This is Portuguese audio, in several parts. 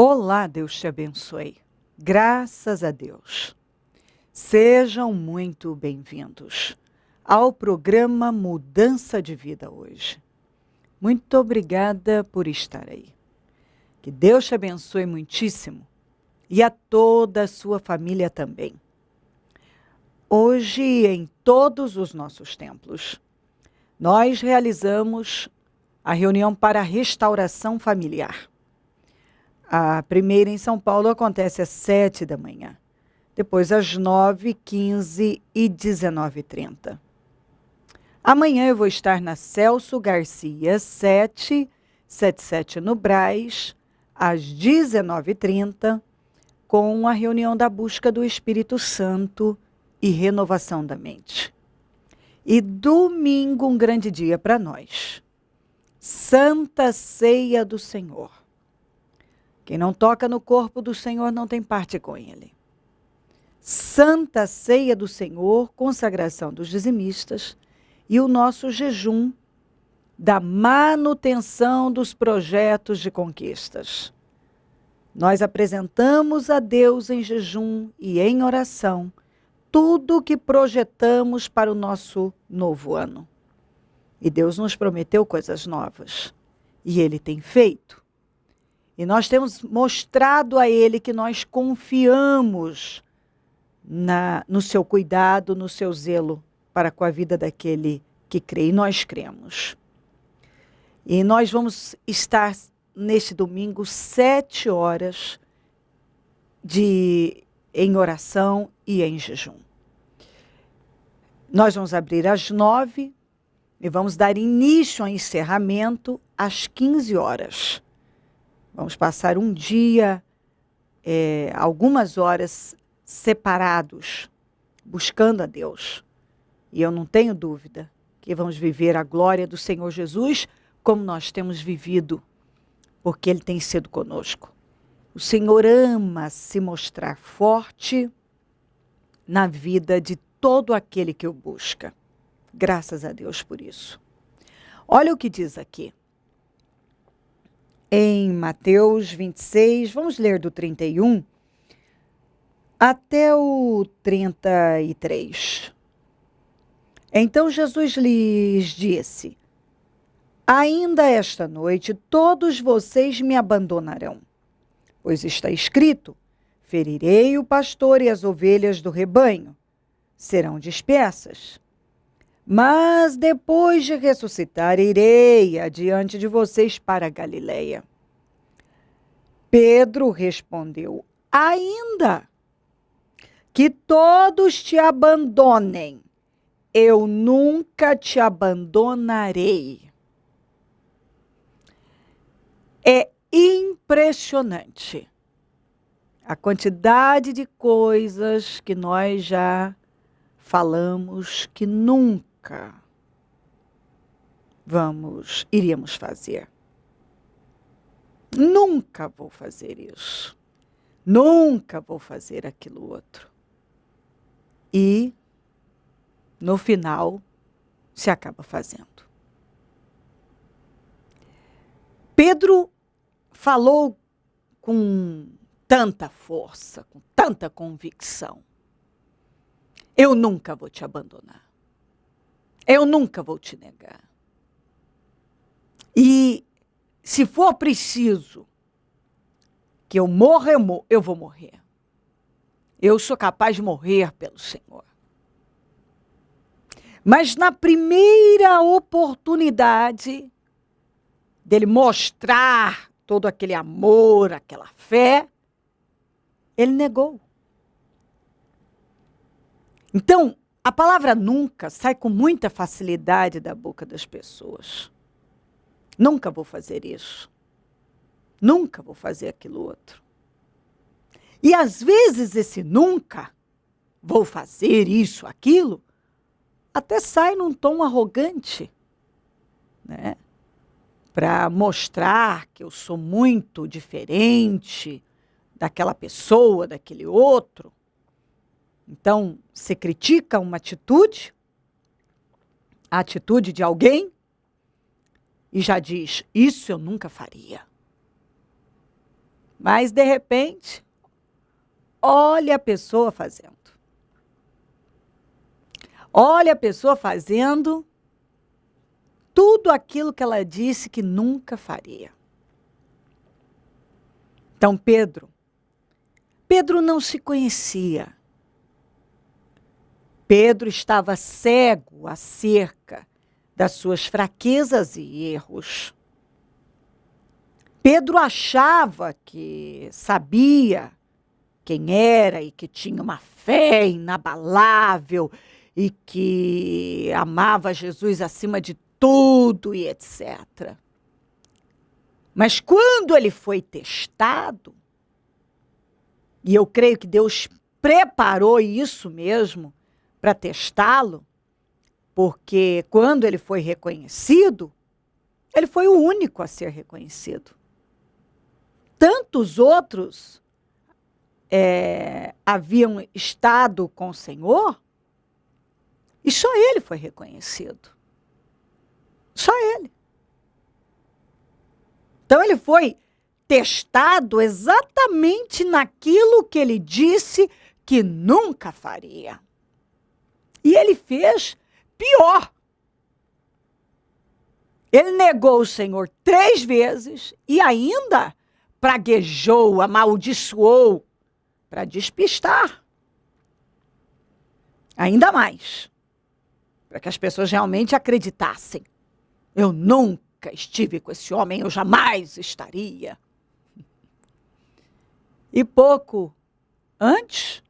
Olá, Deus te abençoe. Graças a Deus. Sejam muito bem-vindos ao programa Mudança de Vida hoje. Muito obrigada por estar aí. Que Deus te abençoe muitíssimo e a toda a sua família também. Hoje, em todos os nossos templos, nós realizamos a reunião para a restauração familiar. A primeira em São Paulo acontece às 7 da manhã, depois às 9, 15 e 19h30. Amanhã eu vou estar na Celso Garcia 777 no Brás, às 19h30, com a reunião da busca do Espírito Santo e renovação da mente. E domingo, um grande dia para nós. Santa Ceia do Senhor. Quem não toca no corpo do Senhor não tem parte com ele. Santa Ceia do Senhor, consagração dos dizimistas e o nosso jejum da manutenção dos projetos de conquistas. Nós apresentamos a Deus em jejum e em oração tudo o que projetamos para o nosso novo ano. E Deus nos prometeu coisas novas. E Ele tem feito. E nós temos mostrado a Ele que nós confiamos no seu cuidado, no seu zelo para com a vida daquele que crê. E nós cremos. E nós vamos estar neste domingo 7 horas em oração e em jejum. Nós vamos abrir às 9 e vamos dar início ao encerramento às 15 horas. Vamos passar um dia, algumas horas separados, buscando a Deus. E eu não tenho dúvida que vamos viver a glória do Senhor Jesus como nós temos vivido, porque Ele tem sido conosco. O Senhor ama se mostrar forte na vida de todo aquele que o busca. Graças a Deus por isso. Olha o que diz aqui. Em Mateus 26, vamos ler do 31 até o 33. Então Jesus lhes disse: ainda esta noite todos vocês me abandonarão, pois está escrito: ferirei o pastor e as ovelhas do rebanho serão dispersas. Mas depois de ressuscitar, irei adiante de vocês para a Galileia. Pedro respondeu: ainda que todos te abandonem, eu nunca te abandonarei. É impressionante a quantidade de coisas que nós já falamos que nunca iríamos fazer. Nunca vou fazer isso. Nunca vou fazer aquilo outro. E, no final, se acaba fazendo. Pedro falou com tanta força, com tanta convicção. Eu nunca vou te abandonar. Eu nunca vou te negar. E se for preciso que eu morra, eu vou morrer. Eu sou capaz de morrer pelo Senhor. Mas na primeira oportunidade dele mostrar todo aquele amor, aquela fé, ele negou. Então, a palavra nunca sai com muita facilidade da boca das pessoas. Nunca vou fazer isso. Nunca vou fazer aquilo outro. E às vezes esse nunca vou fazer isso, aquilo, até sai num tom arrogante, né? Para mostrar que eu sou muito diferente daquela pessoa, daquele outro. Então, você critica uma atitude, a atitude de alguém, e já diz: isso eu nunca faria. Mas, de repente, olha a pessoa fazendo. Olha a pessoa fazendo tudo aquilo que ela disse que nunca faria. Então, Pedro não se conhecia. Pedro estava cego acerca das suas fraquezas e erros. Pedro achava que sabia quem era e que tinha uma fé inabalável e que amava Jesus acima de tudo e etc. Mas quando ele foi testado, e eu creio que Deus preparou isso mesmo para testá-lo, porque quando ele foi reconhecido, ele foi o único a ser reconhecido. Tantos outros haviam estado com o Senhor e só ele foi reconhecido. Só ele. Então ele foi testado exatamente naquilo que ele disse que nunca faria. E ele fez pior. Ele negou o Senhor 3 vezes e ainda praguejou, amaldiçoou para despistar. Ainda mais. Para que as pessoas realmente acreditassem. Eu nunca estive com esse homem, eu jamais estaria. E pouco antes,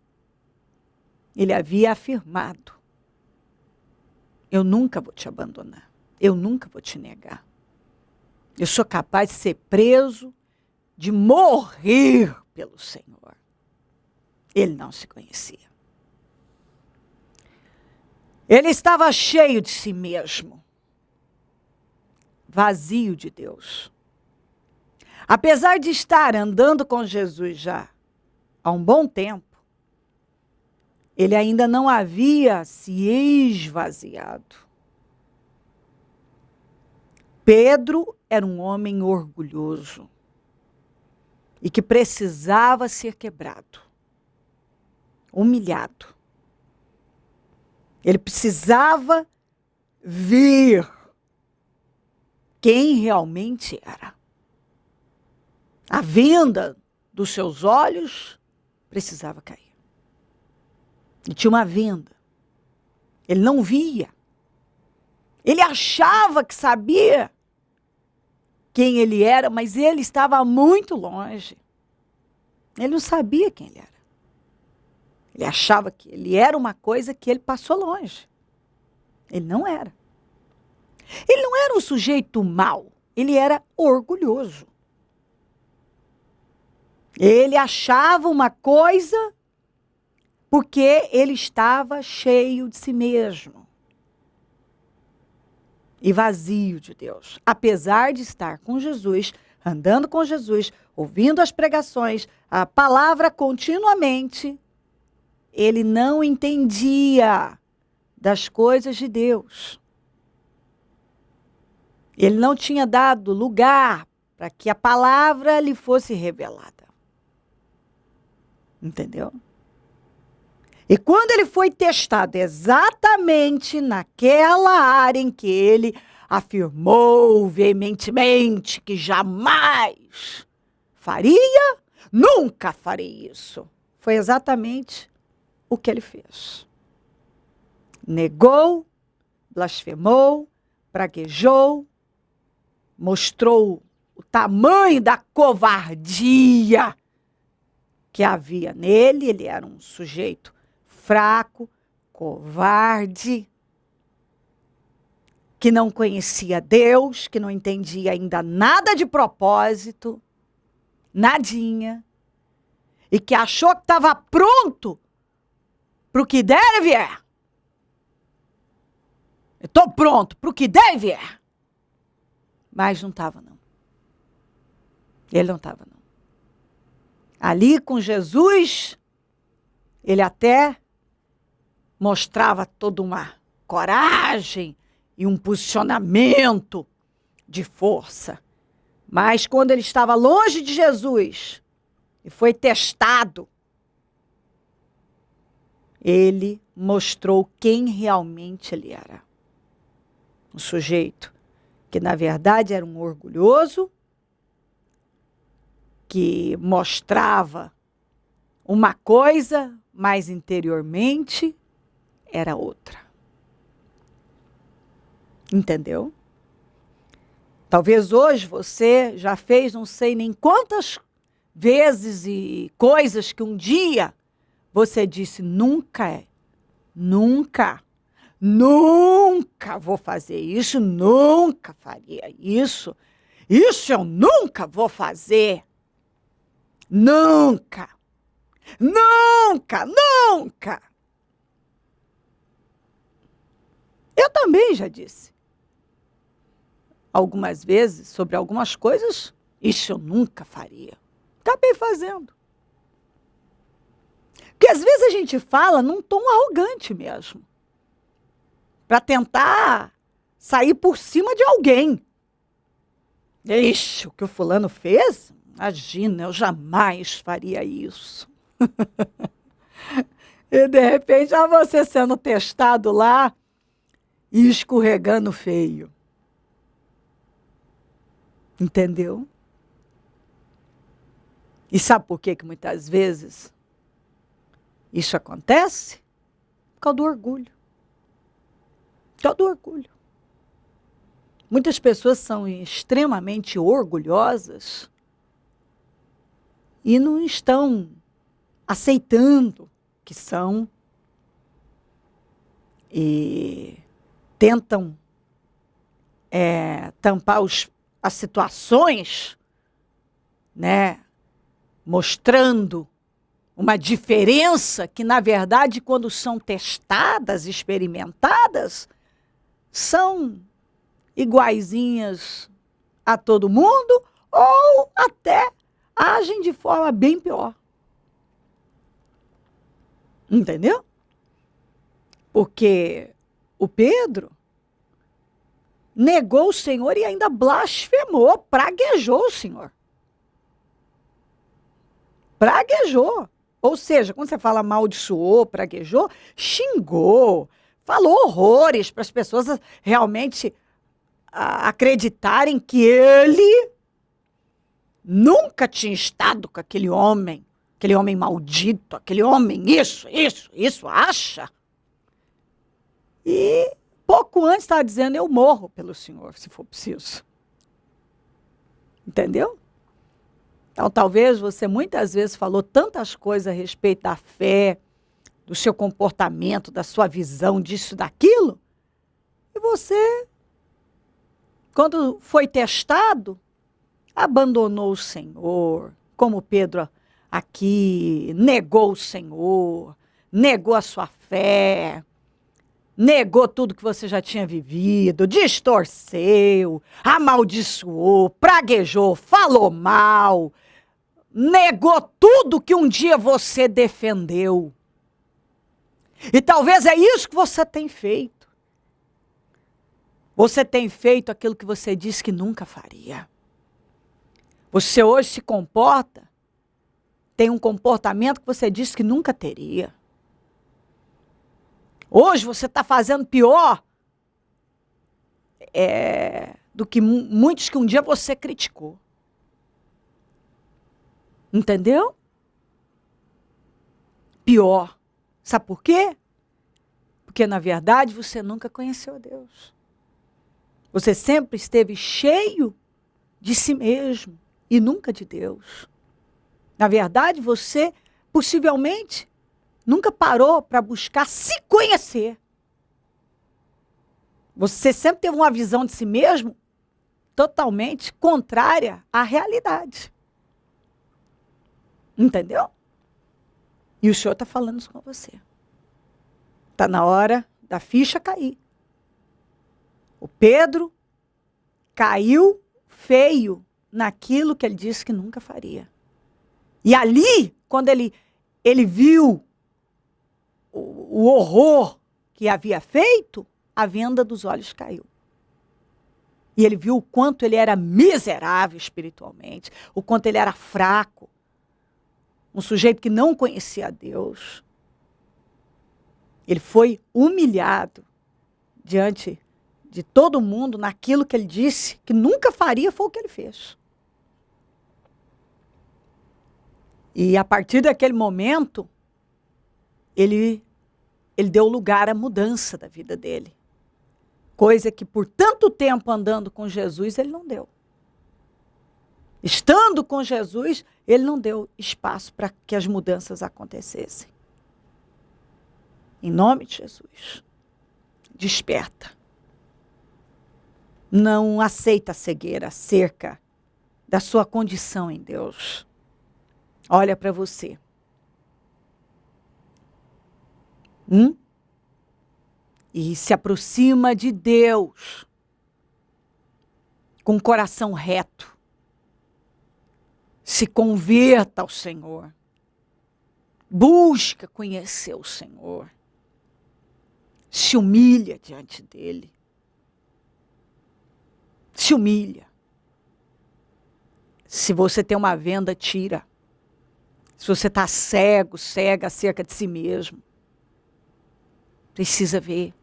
ele havia afirmado: eu nunca vou te abandonar, eu nunca vou te negar. Eu sou capaz de ser preso, de morrer pelo Senhor. Ele não se conhecia. Ele estava cheio de si mesmo, vazio de Deus. Apesar de estar andando com Jesus já há um bom tempo, ele ainda não havia se esvaziado. Pedro era um homem orgulhoso e que precisava ser quebrado, humilhado. Ele precisava ver quem realmente era. A venda dos seus olhos precisava cair. Ele tinha uma venda. Ele não via. Ele achava que sabia quem ele era, mas ele estava muito longe. Ele não sabia quem ele era. Ele achava que ele era uma coisa que ele passou longe. Ele não era. Ele não era um sujeito mau. Ele era orgulhoso. Ele achava uma coisa porque ele estava cheio de si mesmo e vazio de Deus. Apesar de estar com Jesus, andando com Jesus, ouvindo as pregações, a palavra continuamente, ele não entendia das coisas de Deus. Ele não tinha dado lugar para que a palavra lhe fosse revelada. Entendeu? E quando ele foi testado exatamente naquela área em que ele afirmou veementemente que jamais faria, nunca farei isso. Foi exatamente o que ele fez. Negou, blasfemou, praguejou, mostrou o tamanho da covardia que havia nele. Ele era um sujeito fraco, covarde, que não conhecia Deus, que não entendia ainda nada de propósito, nadinha, e que achou que estava pronto para o que der e vier. Eu estou pronto para o que der e vier. Mas não estava, não. Ele não estava, não. Ali com Jesus, ele até mostrava toda uma coragem e um posicionamento de força. Mas quando ele estava longe de Jesus, e foi testado, ele mostrou quem realmente ele era. Um sujeito que, na verdade, era um orgulhoso, que mostrava uma coisa, mas interiormente era outra. Entendeu? Talvez hoje você já fez não sei nem quantas vezes e coisas que um dia você disse, nunca vou fazer isso, nunca faria isso eu nunca vou fazer, nunca. Eu também já disse algumas vezes sobre algumas coisas, isso eu nunca faria. Acabei fazendo. Porque às vezes a gente fala num tom arrogante mesmo, para tentar sair por cima de alguém. Ixi, o que o fulano fez? Imagina, eu jamais faria isso. E de repente, você sendo testado lá e escorregando feio. Entendeu? E sabe por que muitas vezes isso acontece? Por causa do orgulho. Por causa do orgulho. Muitas pessoas são extremamente orgulhosas e não estão aceitando que são e tentam tampar as situações, né, mostrando uma diferença que, na verdade, quando são testadas, experimentadas, são iguaizinhas a todo mundo ou até agem de forma bem pior. Entendeu? Porque o Pedro negou o Senhor e ainda blasfemou, praguejou o Senhor. Praguejou. Ou seja, quando você fala amaldiçoou, praguejou, xingou, falou horrores para as pessoas realmente acreditarem que ele nunca tinha estado com aquele homem maldito, aquele homem isso, acha? E pouco antes estava dizendo, eu morro pelo Senhor, se for preciso. Entendeu? Então, talvez você muitas vezes falou tantas coisas a respeito da fé, do seu comportamento, da sua visão disso, daquilo, e você, quando foi testado, abandonou o Senhor, como Pedro aqui, negou o Senhor, negou a sua fé, negou tudo que você já tinha vivido, distorceu, amaldiçoou, praguejou, falou mal, negou tudo que um dia você defendeu. E talvez é isso que você tem feito. Você tem feito aquilo que você disse que nunca faria. Você hoje se comporta, tem um comportamento que você disse que nunca teria. Hoje você está fazendo pior do que muitos que um dia você criticou. Entendeu? Pior. Sabe por quê? Porque, na verdade, você nunca conheceu a Deus. Você sempre esteve cheio de si mesmo e nunca de Deus. Na verdade, você possivelmente nunca parou para buscar se conhecer. Você sempre teve uma visão de si mesmo totalmente contrária à realidade. Entendeu? E o Senhor está falando isso com você. Está na hora da ficha cair. O Pedro caiu feio naquilo que ele disse que nunca faria. E ali, quando ele viu o horror que havia feito, a venda dos olhos caiu. E ele viu o quanto ele era miserável espiritualmente, o quanto ele era fraco, um sujeito que não conhecia a Deus. Ele foi humilhado diante de todo mundo naquilo que ele disse que nunca faria, foi o que ele fez. E a partir daquele momento, ele deu lugar à mudança da vida dele. Coisa que por tanto tempo andando com Jesus, ele não deu. Estando com Jesus, ele não deu espaço para que as mudanças acontecessem. Em nome de Jesus, desperta. Não aceita a cegueira acerca da sua condição em Deus. Olha para você. E se aproxima de Deus com o coração reto. Se converta ao Senhor. Busca conhecer o Senhor. Se humilha diante dele. Se humilha. Se você tem uma venda, tira. Se você está cego, cega acerca de si mesmo. Precisa ver.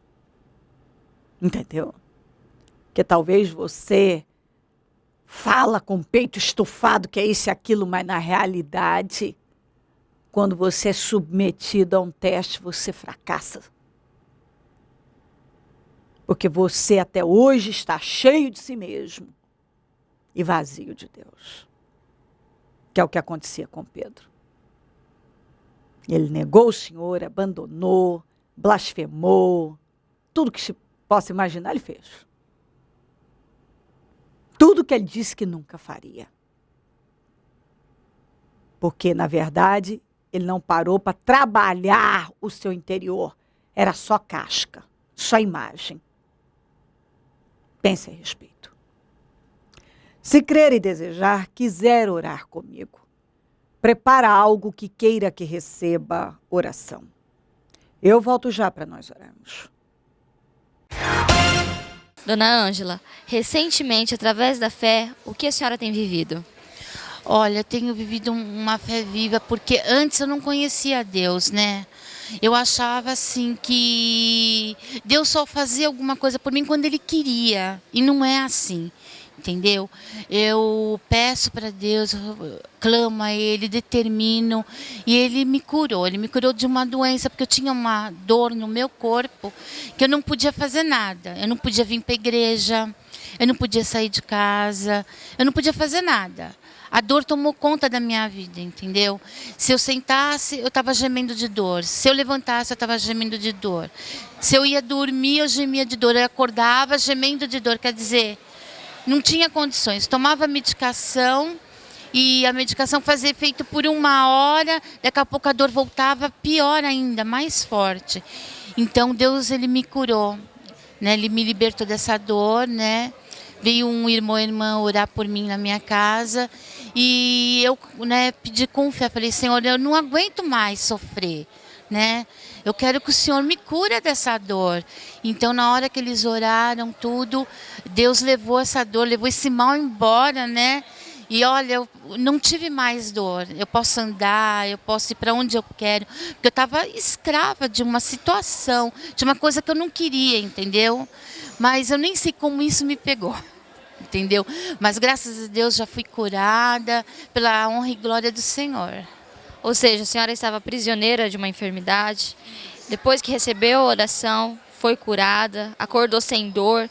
Entendeu? Porque talvez você fala com o peito estufado que é isso e aquilo, mas na realidade, quando você é submetido a um teste, você fracassa. Porque você até hoje está cheio de si mesmo e vazio de Deus. Que é o que acontecia com Pedro. Ele negou o Senhor, abandonou, blasfemou, tudo que se possa imaginar ele fez. Tudo que ele disse que nunca faria. Porque, na verdade, ele não parou para trabalhar o seu interior. Era só casca, só imagem. Pense a respeito. Se crer e desejar, quiser orar comigo, prepara algo que queira que receba oração. Eu volto já para nós orarmos. Dona Ângela, recentemente, através da fé, o que a senhora tem vivido? Olha, eu tenho vivido uma fé viva, porque antes eu não conhecia Deus, né? Eu achava assim que Deus só fazia alguma coisa por mim quando Ele queria, e não é assim. Entendeu? Eu peço para Deus, eu clamo a Ele, determino, e Ele me curou. Ele me curou de uma doença, porque eu tinha uma dor no meu corpo que eu não podia fazer nada. Eu não podia vir para a igreja, eu não podia sair de casa, eu não podia fazer nada. A dor tomou conta da minha vida, entendeu? Se eu sentasse, eu estava gemendo de dor. Se eu levantasse, eu estava gemendo de dor. Se eu ia dormir, eu gemia de dor. Eu acordava gemendo de dor, quer dizer... Não tinha condições, tomava medicação e a medicação fazia efeito por 1 hora, daqui a pouco a dor voltava pior ainda, mais forte. Então Deus, Ele me curou, né? Ele me libertou dessa dor, né? Veio um irmão e irmã orar por mim na minha casa e eu, né, pedi com fé, falei, Senhor, eu não aguento mais sofrer, né? Eu quero que o Senhor me cure dessa dor. Então, na hora que eles oraram tudo, Deus levou essa dor, levou esse mal embora, né? E olha, eu não tive mais dor. Eu posso andar, eu posso ir para onde eu quero. Porque eu estava escrava de uma situação, de uma coisa que eu não queria, entendeu? Mas eu nem sei como isso me pegou. Entendeu? Mas graças a Deus já fui curada pela honra e glória do Senhor. Ou seja, a senhora estava prisioneira de uma enfermidade, depois que recebeu a oração, foi curada, acordou sem dor.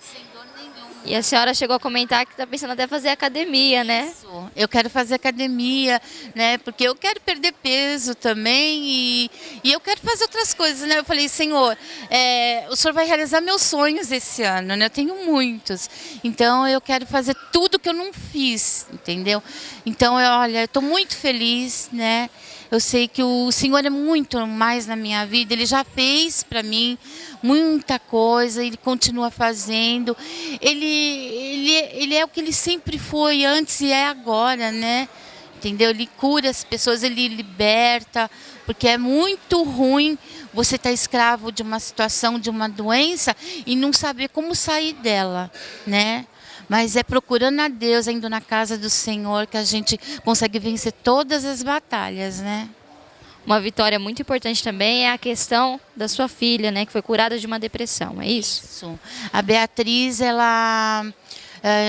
E a senhora chegou a comentar que está pensando até fazer academia, né? Isso. Eu quero fazer academia, né? Porque eu quero perder peso também e eu quero fazer outras coisas, né? Eu falei, Senhor, o Senhor vai realizar meus sonhos esse ano, né? Eu tenho muitos. Então, eu quero fazer tudo que eu não fiz, entendeu? Então, olha, eu estou muito feliz, né? Eu sei que o Senhor é muito mais na minha vida. Ele já fez para mim muita coisa, Ele continua fazendo. Ele é o que Ele sempre foi antes e é agora, né? Entendeu? Ele cura as pessoas, Ele liberta, porque é muito ruim você estar escravo de uma situação, de uma doença e não saber como sair dela, né? Mas é procurando a Deus, é indo na casa do Senhor, que a gente consegue vencer todas as batalhas, né? Uma vitória muito importante também é a questão da sua filha, né, que foi curada de uma depressão, é isso? Isso. A Beatriz, ela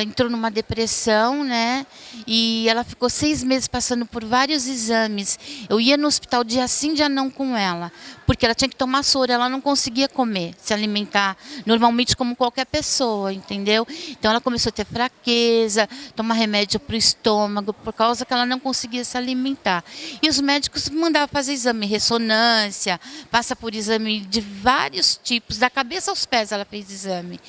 entrou numa depressão, né? E ela ficou 6 meses passando por vários exames. Eu ia no hospital dia sim, dia não com ela, porque ela tinha que tomar soro, ela não conseguia comer, se alimentar normalmente como qualquer pessoa, entendeu? Então ela começou a ter fraqueza, tomar remédio para o estômago, por causa que ela não conseguia se alimentar. E os médicos mandavam fazer exame, ressonância, passa por exame de vários tipos, da cabeça aos pés ela fez exame.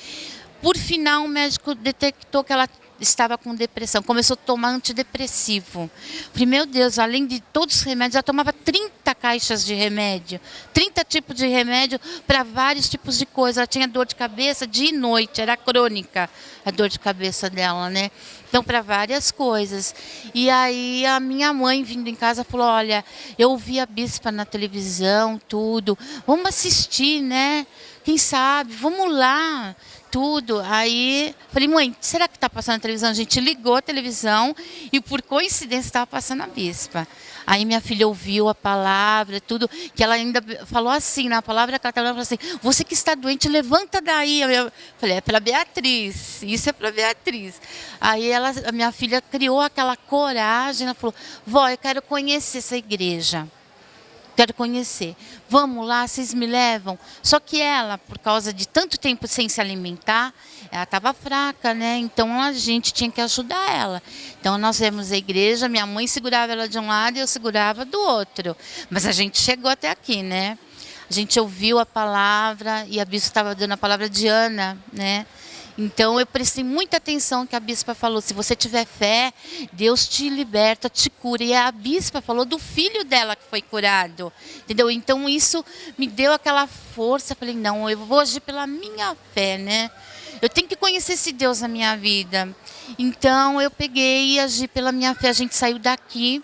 Por final, o médico detectou que ela estava com depressão, começou a tomar antidepressivo. Falei, meu Deus, além de todos os remédios, ela tomava 30 caixas de remédio, 30 tipos de remédio para vários tipos de coisas. Ela tinha dor de cabeça dia e noite, era crônica a dor de cabeça dela, né? Então, para várias coisas. E aí, a minha mãe, vindo em casa, falou, olha, eu ouvi a bispa na televisão, tudo, vamos assistir, né? Quem sabe, vamos lá, tudo. Aí, falei, mãe, será que está passando a televisão? A gente ligou a televisão e, por coincidência, estava passando a bispa. Aí minha filha ouviu a palavra, tudo, que ela ainda falou assim, na palavra que ela estava falando assim, você que está doente, levanta daí. Eu falei, é para Beatriz, isso é para Beatriz. Aí a minha filha criou aquela coragem, ela falou, vó, eu quero conhecer essa igreja. Quero conhecer. Vamos lá, vocês me levam. Só que ela, por causa de tanto tempo sem se alimentar, ela estava fraca, né? Então a gente tinha que ajudar ela. Então nós viemos à igreja, minha mãe segurava ela de um lado e eu segurava do outro. Mas a gente chegou até aqui, né? A gente ouviu a palavra e a bispa estava dando a palavra de Ana, né? Então eu prestei muita atenção que a bispa falou, se você tiver fé, Deus te liberta, te cura. E a bispa falou do filho dela que foi curado, entendeu? Então isso me deu aquela força, falei, não, eu vou agir pela minha fé, né? Eu tenho que conhecer esse Deus na minha vida. Então eu peguei e agi pela minha fé, a gente saiu daqui.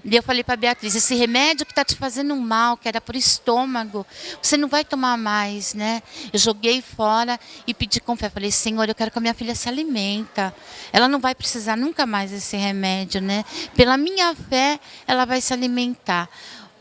E eu falei para a Beatriz, esse remédio que está te fazendo mal, que era para o estômago, você não vai tomar mais, né? Eu joguei fora e pedi com fé. Falei, Senhor, eu quero que a minha filha se alimenta. Ela não vai precisar nunca mais desse remédio, né? Pela minha fé, ela vai se alimentar.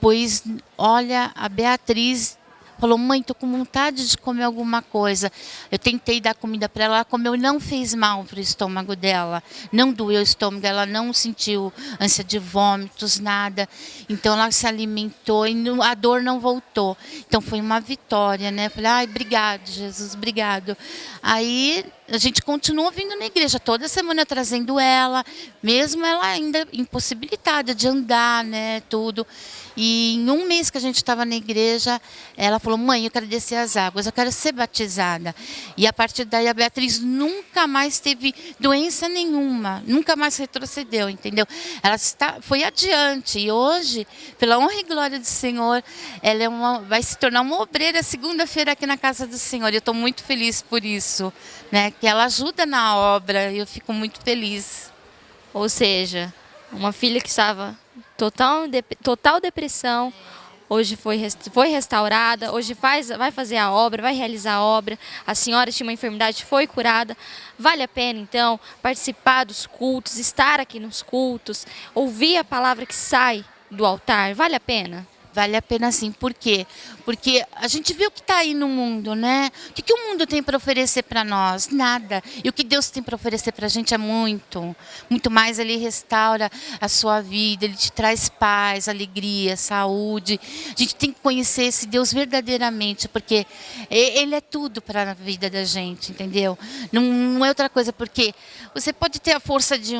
Pois, olha, a Beatriz falou, mãe, estou com vontade de comer alguma coisa. Eu tentei dar comida para ela, ela comeu e não fez mal para o estômago dela. Não doeu o estômago, ela não sentiu ânsia de vômitos, nada. Então ela se alimentou e a dor não voltou. Então foi uma vitória, né? Falei, ai, obrigado, Jesus, obrigado. Aí a gente continua vindo na igreja, toda semana trazendo ela, mesmo ela ainda impossibilitada de andar, né, tudo. E em um mês que a gente estava na igreja, ela falou, mãe, eu quero descer as águas, eu quero ser batizada. E a partir daí a Beatriz nunca mais teve doença nenhuma, nunca mais retrocedeu, entendeu? Ela foi adiante e hoje, pela honra e glória do Senhor, ela vai se tornar uma obreira segunda-feira aqui na casa do Senhor. Eu estou muito feliz por isso, né? Que ela ajuda na obra e eu fico muito feliz. Ou seja, uma filha que estava total depressão, hoje foi restaurada, hoje vai fazer a obra, vai realizar a obra. A senhora tinha uma enfermidade, foi curada. Vale a pena, então, participar dos cultos, estar aqui nos cultos, ouvir a palavra que sai do altar. Vale a pena? Vale a pena sim. Por quê? Porque a gente vê o que está aí no mundo, né? O que o mundo tem para oferecer para nós? Nada. E o que Deus tem para oferecer para a gente é muito. Muito mais. Ele restaura a sua vida, Ele te traz paz, alegria, saúde. A gente tem que conhecer esse Deus verdadeiramente, porque Ele é tudo para a vida da gente, entendeu? Não é outra coisa, porque você pode ter a força de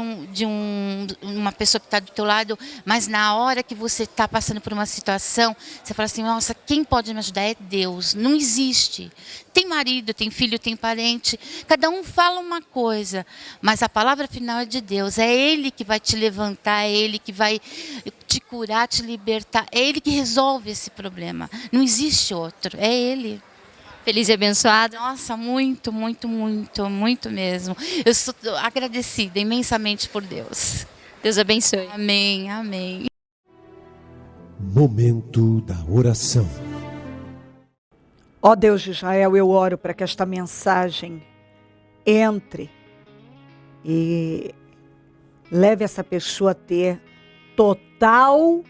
uma pessoa que está do teu lado, mas na hora que você está passando por uma situação, você fala assim, nossa, quem pode me ajudar é Deus. Não existe. Tem marido, tem filho, tem parente. Cada um fala uma coisa, mas a palavra final é de Deus. É Ele que vai te levantar, é Ele que vai te curar, te libertar. É Ele que resolve esse problema. Não existe outro, é Ele. Feliz e abençoada? Nossa, muito, muito, muito, muito mesmo. Eu sou agradecida imensamente por Deus. Deus abençoe. Amém, amém. Momento da oração. Ó Deus de Israel, eu oro para que esta mensagem entre e leve essa pessoa a ter total,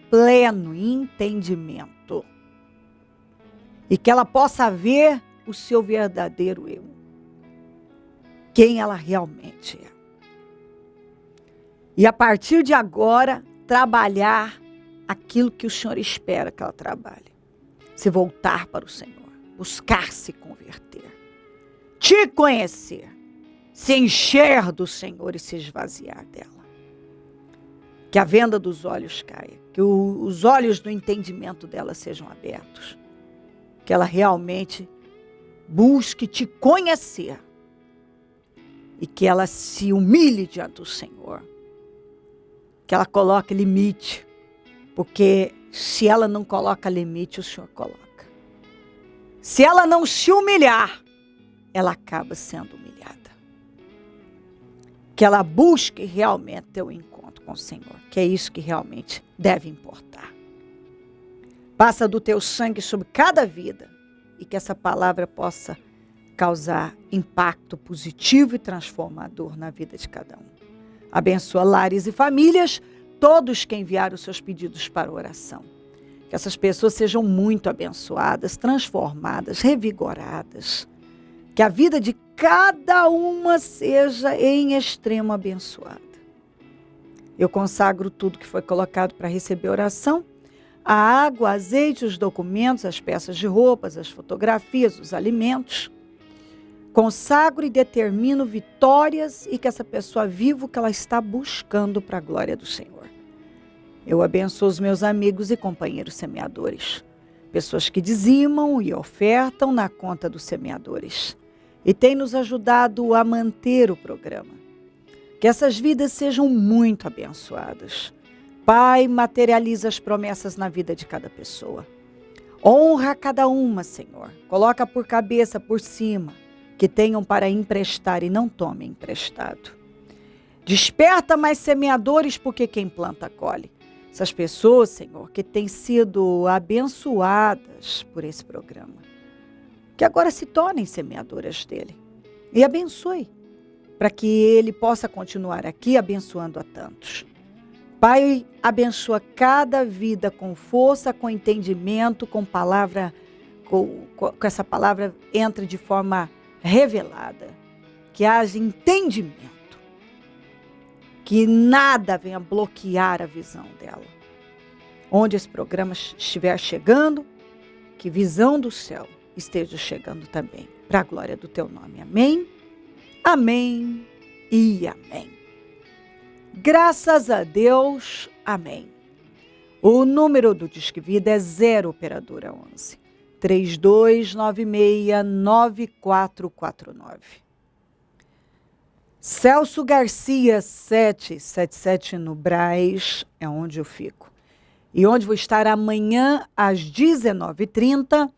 pleno entendimento. E que ela possa ver o seu verdadeiro eu. Quem ela realmente é. E a partir de agora, trabalhar aquilo que o Senhor espera que ela trabalhe. Se voltar para o Senhor. Buscar se converter. Te conhecer. Se encher do Senhor e se esvaziar dela. Que a venda dos olhos caia. Que os olhos do entendimento dela sejam abertos. Que ela realmente busque te conhecer. E que ela se humilhe diante do Senhor. Que ela coloque limite. Porque se ela não coloca limite, o Senhor coloca. Se ela não se humilhar, ela acaba sendo humilhada. Que ela busque realmente ter um encontro com o Senhor. Que é isso que realmente deve importar. Passa do teu sangue sobre cada vida. E que essa palavra possa causar impacto positivo e transformador na vida de cada um. Abençoa lares e famílias, todos que enviaram seus pedidos para oração. Que essas pessoas sejam muito abençoadas, transformadas, revigoradas. Que a vida de cada uma seja em extremo abençoada. Eu consagro tudo que foi colocado para receber oração. A água, azeite, os documentos, as peças de roupas, as fotografias, os alimentos. Consagro e determino vitórias e que essa pessoa viva o que ela está buscando para a glória do Senhor. Eu abençoo os meus amigos e companheiros semeadores. Pessoas que dizimam e ofertam na conta dos semeadores. E têm nos ajudado a manter o programa. Que essas vidas sejam muito abençoadas. Pai, materializa as promessas na vida de cada pessoa. Honra cada uma, Senhor. Coloca por cabeça, por cima. Que tenham para emprestar e não tomem emprestado. Desperta mais semeadores, porque quem planta colhe. Essas pessoas, Senhor, que têm sido abençoadas por esse programa, que agora se tornem semeadoras dele. E abençoe, para que ele possa continuar aqui abençoando a tantos. Pai, abençoa cada vida com força, com entendimento, com palavra, com essa palavra entre de forma revelada, que haja entendimento, que nada venha bloquear a visão dela. Onde esse programa estiver chegando, que visão do céu esteja chegando também, para a glória do teu nome. Amém, amém e amém. Graças a Deus, amém. O número do Disque Vida é 0 operadora 11 3296-9449. Celso Garcia 777 no Brás, é onde eu fico. E onde vou estar amanhã às 19h30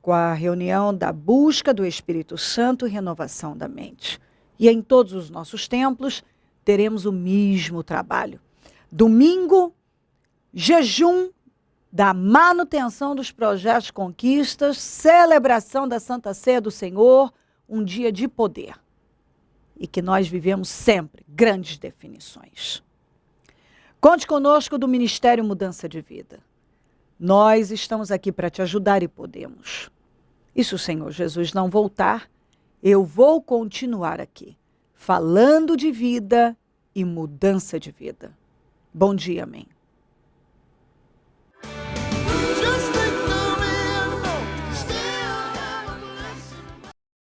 com a reunião da busca do Espírito Santo e renovação da mente. E em todos os nossos templos teremos o mesmo trabalho. Domingo, jejum da manutenção dos projetos conquistas, celebração da Santa Ceia do Senhor, um dia de poder. E que nós vivemos sempre grandes definições. Conte conosco do Ministério Mudança de Vida. Nós estamos aqui para te ajudar e podemos. E se o Senhor Jesus não voltar, eu vou continuar aqui, falando de vida e mudança de vida. Bom dia, amém.